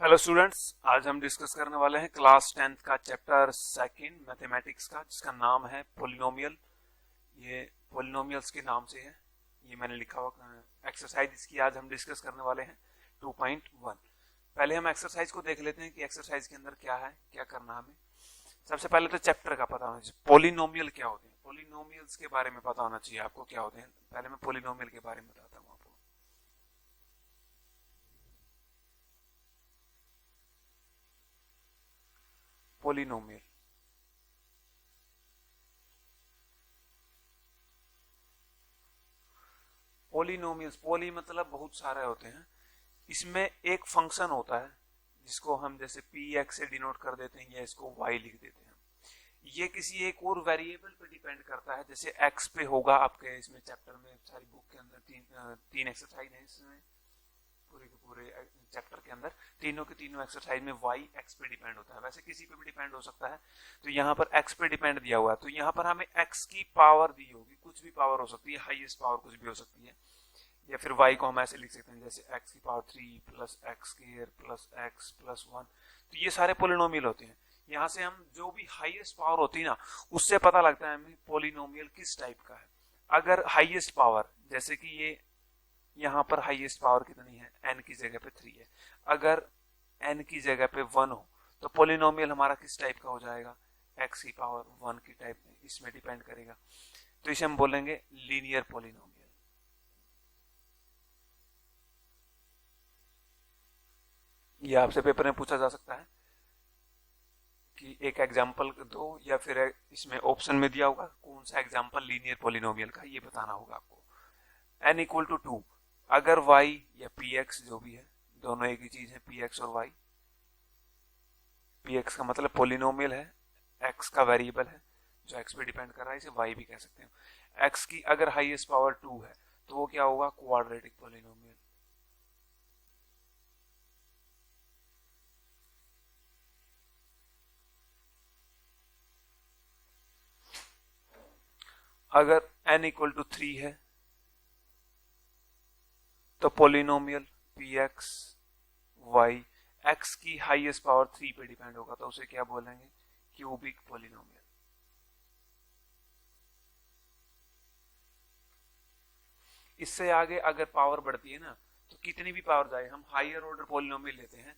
Hello students, आज हम discuss करने वाले हैं क्लास 10th का चैप्टर सेकंड मैथमेटिक्स का, जिसका नाम है पोलिनोमियल। ये पोलिनोमियल्स के नाम से है, ये मैंने लिखा हुआ एक्सरसाइज इसकी आज हम डिस्कस करने वाले हैं 2.1। पहले हम एक्सरसाइज को देख लेते हैं कि एक्सरसाइज के अंदर क्या है, क्या करना हमें। सबसे पहले तो चैप्टर का पता होना चाहिए, पोलिनोमियल क्या होते हैं, पोलिनोमियल्स के बारे में पता होना चाहिए आपको क्या होते हैं। पहले मैं पोलिनोमियल के बारे में बताता हूँ आपको। पोलिनोमियल पोलिनोमियल्स, पोली मतलब बहुत सारे होते हैं। इसमें एक फंक्शन होता है जिसको हम जैसे पी एक्स से डिनोट कर देते हैं या इसको वाई लिख देते हैं। ये किसी एक और वेरिएबल पे डिपेंड करता है, जैसे एक्स पे होगा आपके इसमें चैप्टर में, सारी बुक के अंदर तीन एक्सरसाइज है इसमें, पूरे के पूरे चैप्टर के अंदर तीनों के तीनों एक्सरसाइज में वाई एक्स पे डिपेंड होता है। वैसे किसी पे भी डिपेंड हो सकता है, तो यहाँ पर एक्स पे डिपेंड दिया हुआ है, तो यहाँ पर हमें एक्स की पावर दी होगी, कुछ भी पावर हो सकती है, हाईएस्ट पावर कुछ भी हो सकती है। या फिर y को हम ऐसे लिख सकते हैं जैसे x की power 3 plus x square plus x plus 1। तो ये सारे पोलिनोमियल होते हैं। यहाँ से हम जो भी हाईएस्ट पावर होती है ना, उससे पता लगता है हमें पोलिनोमियल किस टाइप का है। अगर हाईएस्ट पावर, जैसे कि ये यहाँ पर हाईएस्ट पावर कितनी है, n की जगह पे 3 है, अगर n की जगह पे 1 हो तो पोलिनोमियल हमारा किस टाइप का हो जाएगा, x की पावर 1 की टाइप में, इसमें डिपेंड करेगा। तो इसे हम बोलेंगे लीनियर पोलिनोमियल। ये आपसे पेपर में पूछा जा सकता है कि एक एग्जांपल दो, या फिर इसमें ऑप्शन में दिया होगा कौन सा एग्जांपल लीनियर पोलिनोमियल का, ये बताना होगा आपको। n इक्वल टू 2, अगर y या px जो भी है, दोनों एक ही चीज है, px और y। px का मतलब पोलिनोमियल है, x का वेरिएबल है जो x पे डिपेंड कर रहा है, इसे y भी कह सकते हैं। x की अगर हाईएस्ट पावर 2 है तो वो क्या होगा, क्वाड्रेटिक पोलिनोमियल। अगर n इक्वल टू 3 है तो पोलिनोमियल px y x की हाईएस्ट पावर 3 पे डिपेंड होगा, तो उसे क्या बोलेंगे, क्यूबिक पोलिनोमियल। इससे आगे अगर पावर बढ़ती है ना, तो कितनी भी पावर जाए, हम हायर ऑर्डर पोलिनोमियल लेते हैं।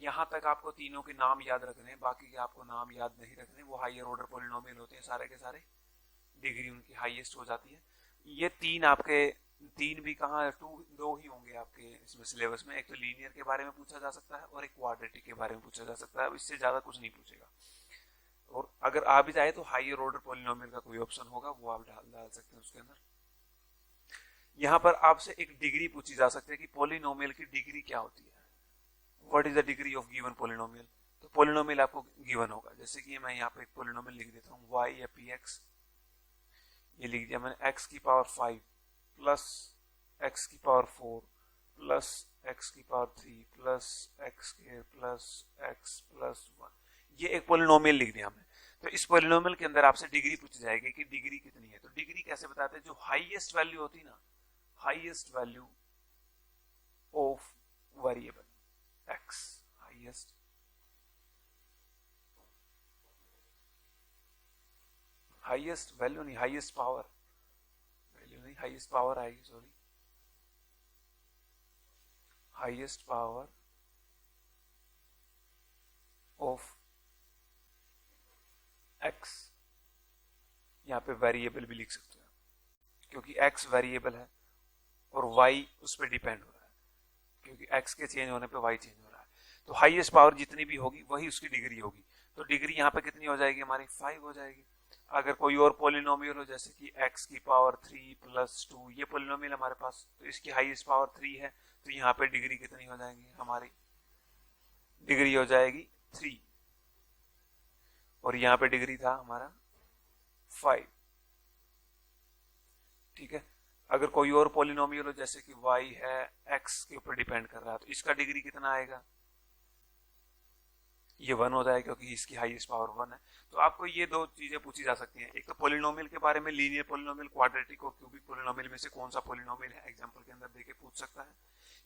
यहां तक आपको तीनों के नाम याद रखने हैं, बाकी के आपको नाम याद नहीं रखने, वो हायर ऑर्डर पोलिनोमियल होते हैं सारे के सारे, डिग्री उनकी हाईएस्ट हो जाती है। ये तीन आपके, तीन भी कहाँ, दो ही होंगे आपके इसमें सिलेबस में। एक तो लीनियर के बारे में पूछा जा सकता है और एक क्वाड्रेटिक के बारे में पूछा जा सकता है, इससे ज्यादा कुछ नहीं पूछेगा। और अगर आ भी जाए तो हायर ऑर्डर पोलिनोमियल का कोई ऑप्शन होगा, वो आप डाल सकते हैं उसके अंदर। यहाँ पर आपसे एक डिग्री पूछी जा सकती है कि पोलिनोमियल की डिग्री क्या होती है, what is the degree of given polynomial. तो पोलिनोमियल आपको गिवन होगा, जैसे कि मैं यहाँ पे एक पोलिनोमियल लिख देता हूँ, y या px, ये लिख दिया मैंने, x की पावर 5 प्लस x की पावर 4 प्लस x की power 3 plus x square plus x plus 1। ये एक पोलिनोमियल लिख दिया हमने। तो इस पोलिनोमियल के अंदर आपसे डिग्री पूछी जाएगी कि डिग्री कितनी है। तो डिग्री कैसे बताते हैं, जो हाईएस्ट वैल्यू होती है ना, highest value of variable x, highest highest value नहीं, हाईएस्ट पावर, वैल्यू नहीं, हाईएस्ट पावर आएगी, sorry, highest power of x। यहाँ पे वेरिएबल भी लिख सकते हैं क्योंकि x वेरिएबल है और y उस पर डिपेंड हो रहा है, क्योंकि x के चेंज होने पे y चेंज हो रहा है। तो हाईएस्ट पावर जितनी भी होगी वही उसकी डिग्री होगी। तो डिग्री यहाँ पे कितनी हो जाएगी हमारी, 5 हो जाएगी। अगर कोई और पोलिनोमियल हो, जैसे कि x की पावर 3 प्लस 2, ये पोलिनोमियल हमारे पास, तो इसकी हाईएस्ट पावर 3 है, तो यहाँ पे डिग्री कितनी हो जाएगी, हमारी डिग्री हो जाएगी 3, और यहाँ पे डिग्री था हमारा 5। ठीक है। अगर कोई और पोलिनोमियल हो, जैसे कि y है, x के ऊपर डिपेंड कर रहा है, तो इसका डिग्री कितना आएगा, ये 1 हो जाएगा क्योंकि इसकी हाईएस्ट पावर 1 है। तो आपको ये दो चीजें पूछी जा सकती हैं, एक तो पोलिनोमियल के बारे में, लीनियर पोलिनोमियल, क्वाड्रेटिक और क्यूबिक पोलिनोमियल में से कौन सा पोलिनोमियल है, एग्जांपल के अंदर देके पूछ सकता है।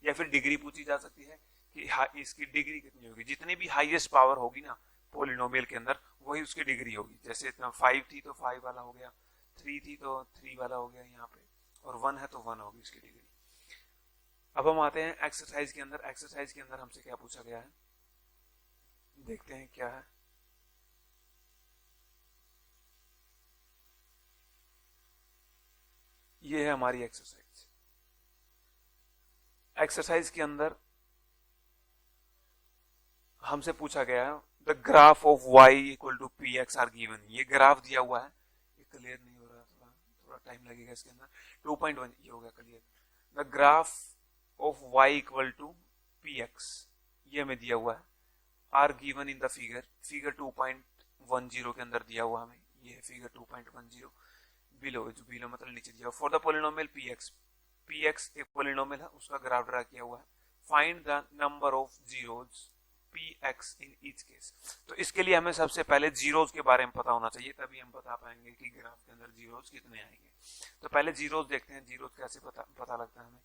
या फिर डिग्री पूछी जा सकती है कि इसकी डिग्री कितनी होगी। जितनी भी हाईएस्ट पावर होगी ना पोलिनोमियल के अंदर, वही उसकी डिग्री होगी। जैसे 5 थी तो 5 वाला हो गया, 3 थी तो 3 वाला हो गया यहाँ पे, और 1 है तो 1 होगी इसकी डिग्री। अब हम आते हैं एक्सरसाइज के अंदर। एक्सरसाइज के अंदर हमसे क्या पूछा गया है, देखते हैं क्या है। ये है हमारी एक्सरसाइज। एक्सरसाइज के अंदर हमसे पूछा गया है the graph of y equal to p x are given. ये ग्राफ दिया हुआ है, ये क्लियर नहीं हो रहा, थोड़ा थोड़ा टाइम लगेगा इसके अंदर। 2.1 ये हो गया clear. The graph of y equal to p x, ये हमें दिया हुआ है। Are given in the figure, figure 2.10 के अंदर दिया हुआ हमें, ये है फिगर 2.10। बिलो, जो बिलो मतलब नीचे दिया। For the polynomial P x एक पोलिनोमियल है, उसका ग्राफ ड्रा किया हुआ है। Find the number of zeros px in each case. तो इसके लिए हमें सबसे पहले जीरोज के बारे में पता होना चाहिए, तभी हम बता पाएंगे कि ग्राफ के अंदर जीरोज कितने आएंगे। तो पहले जीरोज देखते हैं, जीरोज कैसे पता लगता है हमें।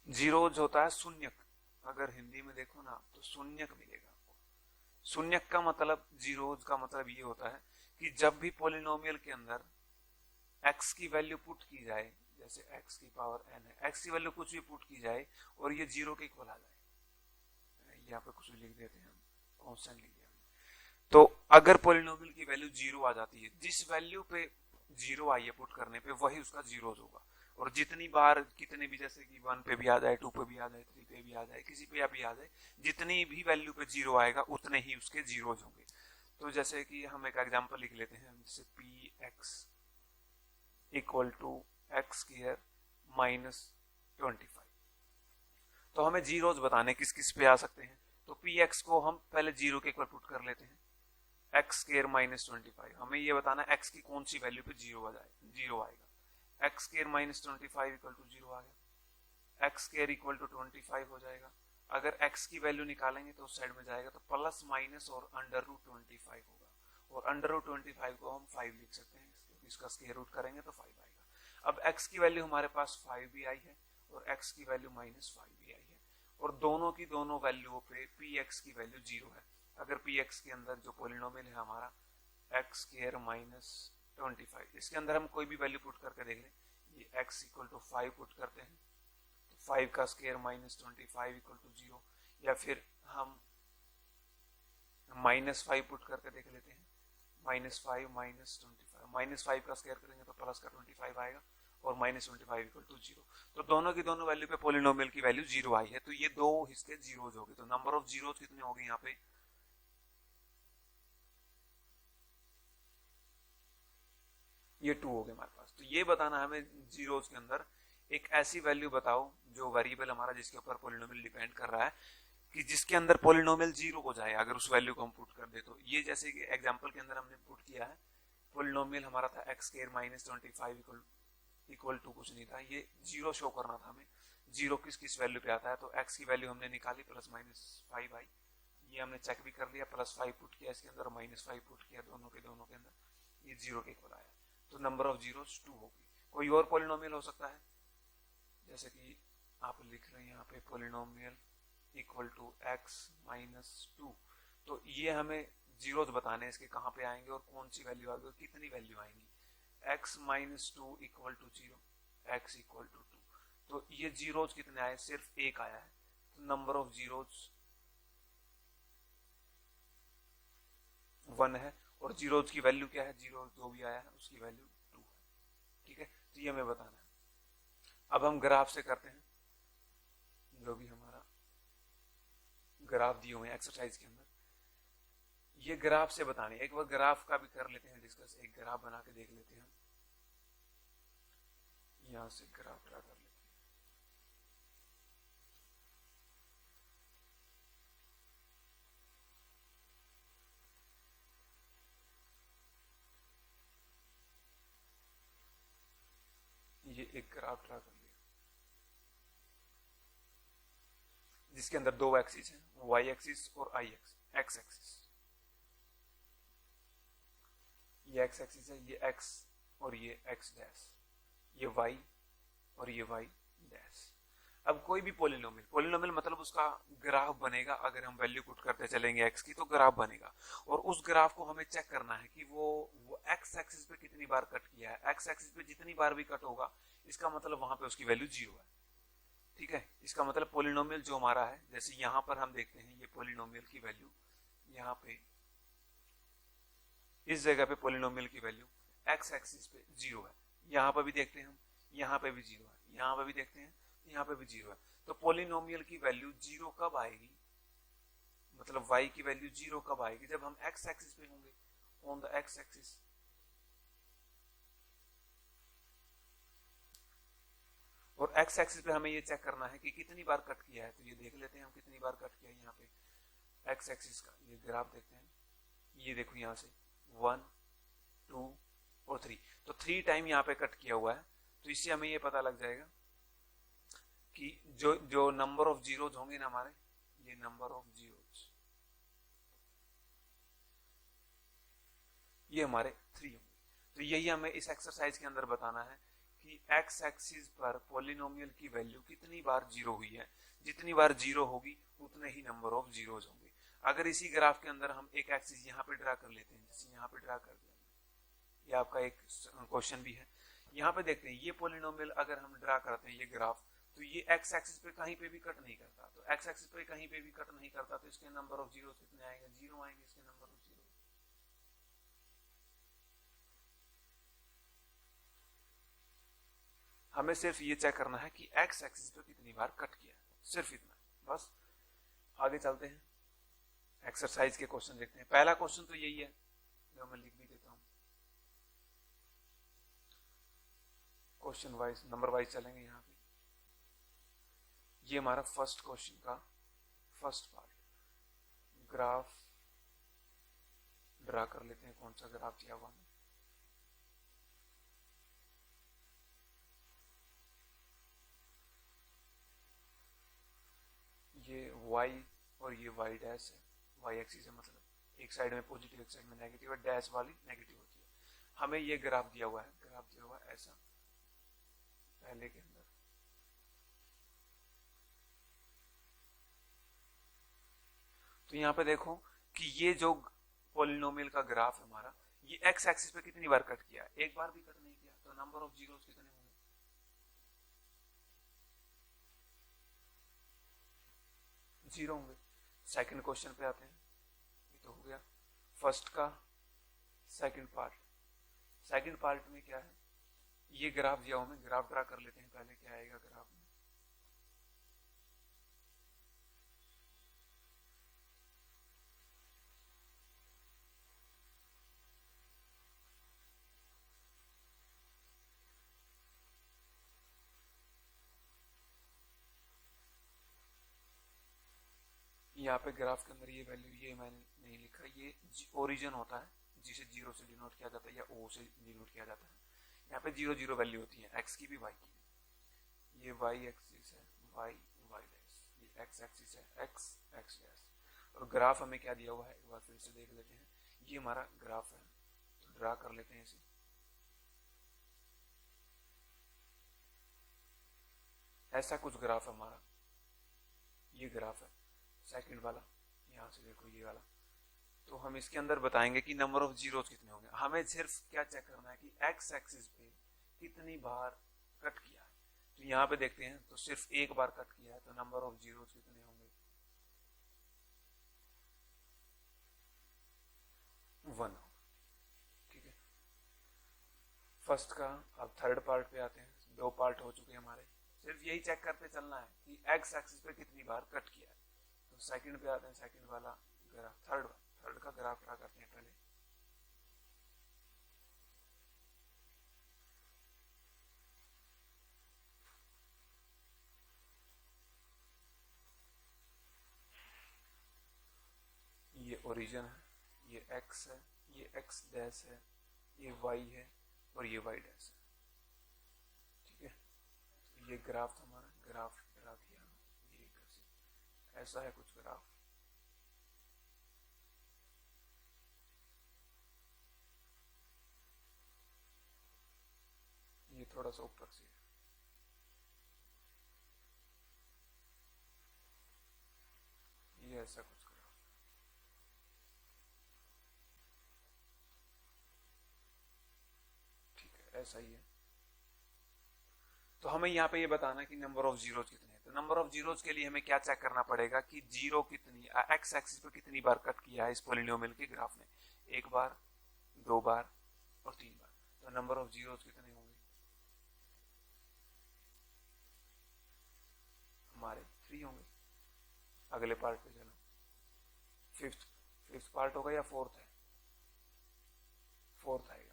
जीरोज होता है शून्यक, अगर हिंदी में देखो ना तो शून्यक मिलेगा आपको। शून्यक का मतलब, जीरोज का मतलब ये होता है कि जब भी पोलिनोमियल के अंदर x की वैल्यू पुट की जाए, जैसे x की पावर n है, x की वैल्यू कुछ भी पुट की जाए और ये जीरो के इक्वल आ जाए। यहाँ पे कुछ भी लिख देते हैं हम, कांस्टेंट लिख दिया। तो अगर पोलिनोमियल की वैल्यू जीरो आ जाती है, जिस वैल्यू पे जीरो आई है पुट करने पे, वही उसका जीरोज होगा। और जितनी बार कितने भी, जैसे कि 1 पे भी आ जाए, 2 पे भी आ जाए, 3 पे भी आ जाए, किसी पे भी आ जाए, जितनी भी वैल्यू पे जीरो आएगा उतने ही उसके जीरोज होंगे। तो जैसे कि हम एक एग्जांपल लिख लेते हैं, जैसे p x equal to x square minus 25। तो हमें जीरोज बताने किस किस पे आ सकते हैं। तो पी एक्स को हम पहले जीरो के इक्वल पुट कर लेते हैं, एक्स स्क्वायर माइनस 25। हमें ये बताना एक्स की कौन सी वैल्यू पे जीरो आ जाए, जीरो आएगा। X square minus 25 equal to zero आ गया, एक्स स्क्वायर इक्वल टू 25 हो जाएगा। अगर एक्स की वैल्यू निकालेंगे तो उस साइड में जाएगा, तो प्लस माइनस और अंडर रूट 25 होगा, और अंडर रूट 25 को हम 5 लिख सकते हैं, इसका स्क्वायर रूट करेंगे तो 5 आएगा। अब x की वैल्यू हमारे पास 5 भी आई है और x की वैल्यू माइनस 5 भी आई है, और दोनों की दोनों वैल्यूओं पे px की वैल्यू 0 है। अगर px के अंदर जो पोलिनोमियल है हमारा एक्स स्क्वायर माइनस 25, इसके अंदर हम कोई भी वैल्यू पुट करके देख लें, ये x इक्वल टू 5 पुट करते हैं तो 5 का स्क्वायर माइनस 25 इक्वल टू 0, या फिर हम माइनस 5 पुट करके देख लेते हैं, माइनस 5 माइनस 25, माइनस 5 का स्क्वायर करेंगे तो प्लस का 25 आएगा, और माइनस 25 इक्वल टू 0। तो दोनों की दोनों वैल्यू पे पोलिनोमियल की वैल्यू 0 आई है, तो ये दो हिस्से जीरोज हो गए। तो नंबर ऑफ जीरोज कितने हो गए यहाँ पे, ये 2 हो गए हमारे पास। तो ये बताना हमें जीरोज के अंदर एक ऐसी वैल्यू बताओ जो वेरिएबल हमारा जिसके ऊपर पोलिनोमियल डिपेंड कर रहा है, कि जिसके अंदर पोलिनोमियल 0 हो जाए अगर उस वैल्यू को हम पुट कर दे। तो ये जैसे कि एग्जांपल के अंदर हमने पुट किया है, पोलिनोमियल हमारा था x square minus 25 equal to कुछ नहीं था, ये 0 शो करना था हमें। 0 किस किस वैल्यू पे आता है, तो x की वैल्यू हमने निकाली, प्लस माइनस 5 आई, ये हमने चेक भी कर लिया, प्लस 5 पुट किया इसके अंदर, माइनस 5 पुट किया, दोनों के अंदर, ये 0 के इक्वल आया। तो नंबर ऑफ जीरोस 2 होगी। कोई और पोलिनोमियल हो सकता है, जैसे कि आप लिख रहे हैं यहाँ पे polynomial equal to x minus 2, तो ये हमें जीरोज बताने हैं इसके कहाँ पे आएंगे और कौन सी वैल्यू आएगी और कितनी वैल्यू आएंगी। x minus 2 equal to 0, x equal to 2, तो ये जीरोज कितने आए, सिर्फ एक आया है। तो नंबर ऑफ जीरोज 1 है, और जीरोज की वैल्यू क्या है, जीरो जो भी आया है उसकी वैल्यू 2 है। ठीक है, तो ये हमें बताना है। अब हम ग्राफ से करते हैं, जो भी हमारा ग्राफ दिए हुए हैं एक्सरसाइज के अंदर, ये ग्राफ से बताने। एक बार ग्राफ का भी कर लेते हैं डिस्कस, एक ग्राफ बना के देख लेते हैं। यहां से ग्राफ ड्रा कर लेते हैं। ये एक ग्राफ ड्रा कर लिया जिसके अंदर दो एक्सिस हैं, वाई एक्सिस और आई एक्स एक्सिस। ये एक्स एक्सिस है, ये एक्स और ये x डैश, ये y और ये y डैश। अब कोई भी पोलिनोमियल, पोलिनोमियल मतलब उसका ग्राफ बनेगा, अगर हम वैल्यू पुट करते चलेंगे x की तो ग्राफ बनेगा, और उस ग्राफ को हमें चेक करना है कि वो x एक्सिस पे कितनी बार कट किया है। x एक्सिस पे जितनी बार भी कट होगा इसका मतलब वहां पे उसकी वैल्यू 0 है। ठीक है, इसका मतलब पोलिनोमियल जो हमारा है, जैसे यहां पर हम देखते हैं ये पोलिनोमियल की वैल्यू, यहाँ पे इस जगह पे पोलिनोमियल की वैल्यू x एक्सिस पे 0 है। यहाँ पर भी देखते हैं हम, यहाँ पे भी 0 है, यहाँ पे भी देखते हैं, यहाँ पे भी 0 है। तो पोलिनोमियल की वैल्यू 0 कब आएगी, मतलब y की वैल्यू 0 कब आएगी, जब हम x एक्सिस पे होंगे, ऑन द x एक्सिस। और x एक्सिस पे हमें ये चेक करना है कि कितनी बार कट किया है, तो ये देख लेते हैं हम कितनी बार कट किया है। यहाँ पे x एक्सिस का ये ग्राफ देखते हैं, ये देखो यहाँ से 1 2 और 3, तो 3 टाइम यहाँ पे कट किया हुआ है। तो इससे हमें ये पता लग जाएगा कि जो नंबर ऑफ जीरोज होंगे ना हमारे, ये नंबर ऑफ जीरोज ये हमारे 3 होंगे। तो यही हमें इस एक्सरसाइज के अंदर बताना है कि x एक्सिस पर पोलिनोमियल की वैल्यू कितनी बार 0 हुई है। जितनी बार 0 होगी उतने ही नंबर ऑफ जीरोज होंगे। अगर इसी ग्राफ के अंदर हम एक एक्सिस यहाँ पे ड्रा कर लेते हैं, जैसे यहाँ पे ड्रा कर दिया, ये आपका एक क्वेश्चन भी है। यहाँ पे देखते हैं ये पोलिनोमियल अगर हम ड्रा करते हैं ये ग्राफ, तो ये x एक्सिस पे कहीं पे भी कट नहीं करता, तो x एक्सिस पे कहीं पे भी कट नहीं करता, तो इसके नंबर ऑफ जीरो कितने आएंगे, 0 आएंगे इसके नंबर ऑफ जीरो। हमें सिर्फ ये चेक करना है कि x एक्सिस पे कितनी बार कट किया, सिर्फ इतना, बस। आगे चलते हैं, एक्सरसाइज के क्वेश्चन देखते हैं। पहला क्वेश्चन तो यही है, जो मैं लिख भी देता हूं, क्वेश्चन वाइज नंबर वाइज चलेंगे। यहाँ पे ये हमारा फर्स्ट क्वेश्चन का फर्स्ट पार्ट, ग्राफ ड्रा कर लेते हैं। कौन सा ग्राफ दिया हुआ है, ये y और ये y डैश है, y एक्सिस है, मतलब एक साइड में पॉजिटिव एक साइड में नेगेटिव है, डैश वाली नेगेटिव होती है। हमें ये ग्राफ दिया हुआ है, ग्राफ दिया हुआ है ऐसा पहले के अंदर। तो यहाँ पे देखो कि ये जो पोलिनोमियल का ग्राफ है हमारा, ये x एक्सिस पे कितनी बार कट किया, एक बार भी कट नहीं किया, तो नंबर ऑफ जीरोस कितने होंगे, 0 होंगे। सेकंड क्वेश्चन पे आते हैं, ये तो हो गया फर्स्ट का। सेकंड पार्ट में क्या है, ये ग्राफ दिया हुआ, हमें ग्राफ ड्रा कर लेते हैं पहले, क्या आएगा ग्राफ में। यहाँ पे ग्राफ के अंदर ये वैल्यू, ये मैंने नहीं लिखा, ये ओरिजिन होता है जिसे 0 से डिनोट किया जाता है या O से डिनोट किया जाता है। यहाँ पे 0 0 वैल्यू होती है, x की भी y की भी। ये y एक्सिस है, y y डैश, ये x एक्सिस है, x x डैश। और ग्राफ हमें क्या दिया हुआ है, एक बार फिर से देख लेते हैं। ये हमारा ग्राफ है, तो ड्रा कर लेते हैं इसे। ऐसा कुछ ग्राफ हमारा, ये ग्राफ है सेकंड वाला, यहाँ से देखो ये वाला। तो हम इसके अंदर बताएंगे कि नंबर ऑफ जीरोस कितने होंगे। हमें सिर्फ क्या चेक करना है कि x एक्सिस पे कितनी बार कट किया है। तो यहाँ पे देखते हैं, तो सिर्फ एक बार कट किया है, तो नंबर ऑफ जीरोस कितने होंगे, 1। ठीक है, फर्स्ट का। अब थर्ड पार्ट पे आते हैं, 2 पार्ट हो चुके हैं हमारे। सिर्फ यही चेक करते चलना है कि x एक्सिस पे कितनी बार कट किया है। तो सेकंड पे आते हैं, सेकंड वाला ग्राफ, थर्ड का ग्राफ ड्रा करते हैं पहले। ये ओरिजिन है, ये x है, ये x डैश है, ये y है और ये y डैश है। ठीक है, तो ये ग्राफ हमारा, ग्राफ ड्रा किया, ये ऐसा है कुछ ग्राफ। थोड़ा सा ऊपर से, ये ऐसा कुछ करो, ठीक है, ऐसा ही है। तो हमें यहाँ पे ये बताना कि नंबर ऑफ जीरोज कितने हैं। तो नंबर ऑफ जीरोज के लिए हमें क्या चेक करना पड़ेगा कि जीरो कितनी एक्स एक्सिस पे कितनी बार कट किया है इस पॉलिनोमियल के ग्राफ ने, एक बार, दो बार और तीन बार। तो नंबर ऑफ जीरोज कितने होंगे हमारे? 3 होंगे। अगले पार्ट पे चलो, फिफ्थ फिफ्थ पार्ट होगा या फोर्थ है? फोर्थ आएगा।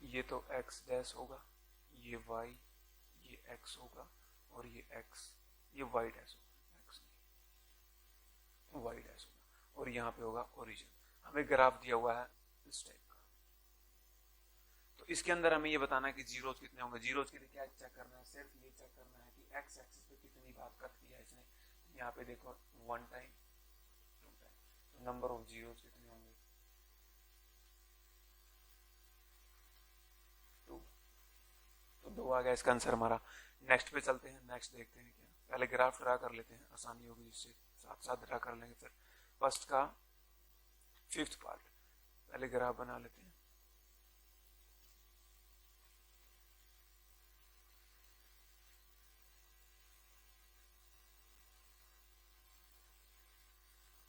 ये तो x डैश होगा, ये y, ये x होगा और ये x, ये y डैश होगा, x नहीं y डैश होगा, और यहाँ पे होगा ओरिजिन। हमें ग्राफ दिया हुआ है इस टाइप का। तो इसके अंदर हमें ये बताना है कि जीरोज कितने होंगे। जीरोज के लिए क्या चेक करना है? सिर्फ ये चेक करना है कि x एक्सिस पे कितनी बार कट किया है इसने। यहाँ पे देखो 1 टाइम, 2 टाइम, तो नंबर ऑफ जीरोज कितने होंगे? 2। तो 2 आ गया इसका आंसर हमारा। नेक्स्ट पे चलते हैं, नेक्स्ट देखते हैं क्या। पहले ग्राफ ड्रा कर लेते हैं, आसानी होगी, जिससे साथ साथ ड्रा कर लेंगे। फिर फर्स्ट का फिफ्थ पार्ट, पहले ग्राफ बना लेते हैं।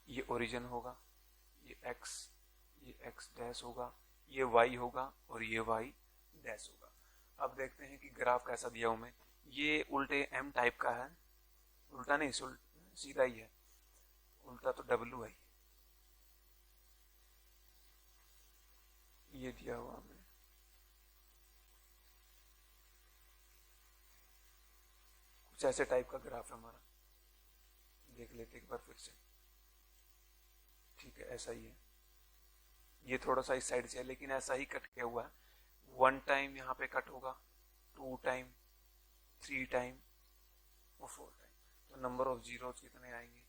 ये ओरिजिन होगा, ये x डैश होगा, ये y होगा और ये y डैश होगा। अब देखते हैं कि ग्राफ कैसा दिया हूं मैं। ये उल्टे m टाइप का है, उल्टा नहीं, सीधा ही है, उल्टा तो w है। ये दिया हुआ हमें, कुछ ऐसे टाइप का ग्राफ है हमारा, देख लेते एक बार फिर से। ठीक है, ऐसा ही है। ये थोड़ा सा इस साइड से है, लेकिन ऐसा ही कट किया हुआ है। 1 टाइम यहाँ पे कट होगा, 2 टाइम, 3 टाइम और 4 टाइम। तो नंबर ऑफ जीरोज कितने आएंगे?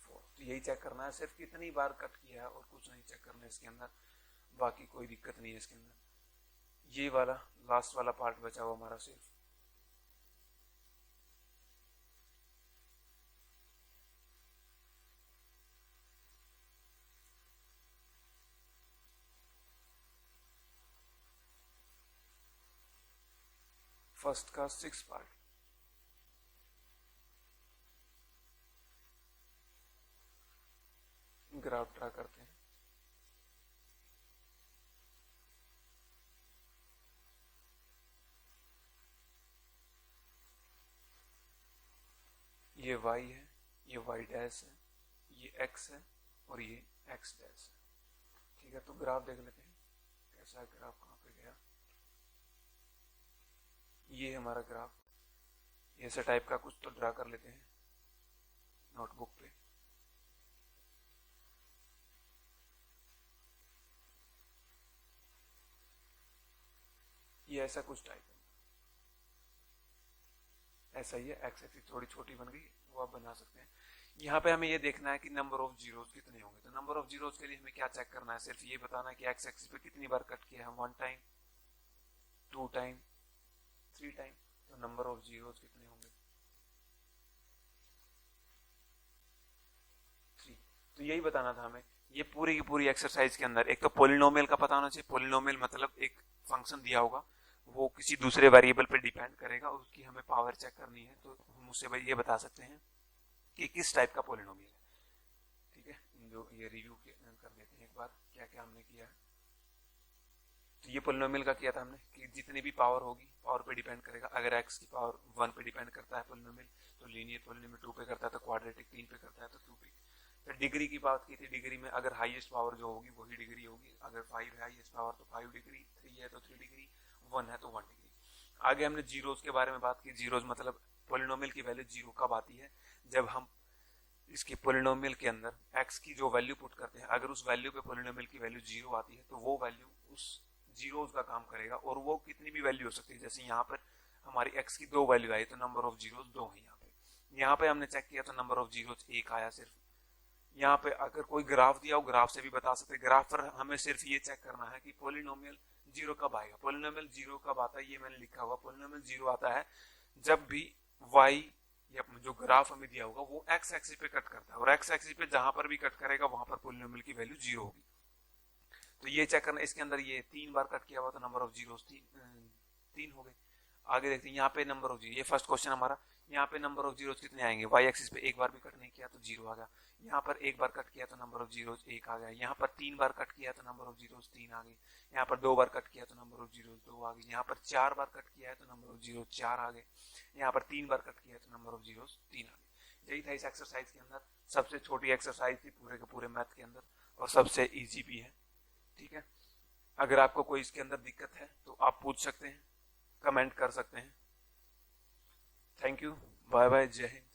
4। तो यही चेक करना है, सिर्फ कितनी बार कट किया है और कुछ नहीं चेक करना है इसके अंदर। बाकी कोई दिक्कत नहीं है इसके अंदर। ये वाला लास्ट वाला पार्ट बचा हुआ हमारा सिर्फ। फर्स्ट का 6 पार्ट, ग्राफ ड्रा करते हैं। ये y है, ये y डैश है, ये x है और ये x डैश है। ठीक है, तो ग्राफ देख लेते हैं कैसा है ग्राफ, कहाँ पे गया। ये है हमारा ग्राफ, ये ऐसा टाइप का कुछ तो ड्रा कर लेते हैं नोटबुक पे। ये ऐसा कुछ टाइप है, ऐसा ही है। एक्स एक्सिस थोड़ी छोटी बन गई, वो आप बना सकते हैं। यहाँ पे हमें ये देखना है कि नंबर ऑफ जीरोज कितने होंगे। तो नंबर ऑफ जीरोज के लिए हमें क्या चेक करना है? सिर्फ ये बताना है कि एक्स एक्सिस पे कितनी बार कट किया है। 1 टाइम, 2 टाइम, 3 टाइम। तो नंबर ऑफ जीरोज कितने होंगे? 3। तो यही बताना था हमें। ये पूरी की पूरी एक्सरसाइज के अंदर एक तो पोलिनोमियल का पता होना चाहिए। पोलिनोमियल मतलब एक फंक्शन दिया होगा, वो किसी दूसरे वेरिएबल पे डिपेंड करेगा, उसकी हमें पावर चेक करनी है। तो हम उससे ये बता सकते हैं कि किस टाइप का पोलिनोमियल है। ठीक है, जो ये रिव्यू कर लेते हैं एक बार क्या क्या हमने किया है। तो ये पोलिनोमियल का किया था हमने कि जितनी भी पावर होगी पावर पे डिपेंड करेगा। अगर x की पावर 1 पे डिपेंड करता है पोलिनोमियल, तो लीनियर पोलिनोमियल 2 पे करता है, तो क्वाड्रेटिक 3 पे करता है, तो 2 पे। फिर डिग्री की बात की थी, डिग्री में अगर हाईएस्ट पावर जो होगी वही डिग्री होगी। अगर 5 है हाईएस्ट पावर तो 5 डिग्री, 3 है तो 3 डिग्री, 1 है तो 1 डिग्री। आगे हमने जीरोज के बारे में बात की। जीरोज मतलब पोलिनोमियल की वैल्यू जीरो कब आती है? जब हम इसकी पोलिनोमियल के अंदर x की जो वैल्यू पुट करते हैं, अगर उस वैल्यू पे पोलिनोमियल की वैल्यू 0 आती है तो वो वैल्यू उस जीरोस का काम करेगा, और वो कितनी भी वैल्यू हो सकती है। जैसे यहाँ पर हमारी x की 2 वैल्यू आई तो नंबर ऑफ जीरोस 2 है। यहाँ पे हमने चेक किया तो नंबर ऑफ जीरोस 1 आया सिर्फ। यहाँ पे अगर कोई ग्राफ दिया हो, ग्राफ से भी बता सकते हैं। ग्राफ पर हमें सिर्फ ये चेक करना है कि पोलिनोमियल 0 कब आएगा। पोलिनोमियल 0 कब आता है, ये मैंने लिखा हुआ। पोलिनोमियल 0 आता है जब भी y या जो ग्राफ हमें दिया होगा वो x एक्सिस पे कट करता है, और x एक्सिस पे जहां पर भी कट करेगा वहां पर पोलिनोमियल की वैल्यू 0 होगी। तो ये चेक करना। इसके अंदर ये 3 बार कट किया हुआ तो नंबर ऑफ जीरोस 3 हो गए। आगे देखते हैं, यहाँ पे नंबर ऑफ जीरो, ये फर्स्ट क्वेश्चन हमारा। यहाँ पे नंबर ऑफ जीरोस कितने आएंगे, y एक्सिस पे एक बार भी कट नहीं किया तो 0 आ गया। यहाँ पर एक बार कट किया तो नंबर ऑफ जीरोस 1 आ गया। यहाँ पर 3 बार कट किया तो नंबर ऑफ जीरोस 3 आ गई। यहाँ पर 2 बार कट किया तो नंबर ऑफ जीरोस 2 आ गई। यहाँ पर 4 बार कट किया है तो नंबर ऑफ जीरोस 4 आ गए। यहाँ पर 3 बार कट किया तो नंबर ऑफ जीरोस 3 आ गए। यही था इस एक्सरसाइज के अंदर। सबसे छोटी एक्सरसाइज थी पूरे के पूरे मैथ के अंदर, और सबसे ईजी भी है। ठीक है, अगर आपको कोई इसके अंदर दिक्कत है तो आप पूछ सकते हैं, कमेंट कर सकते हैं। थैंक यू, बाय बाय, जय हिंद।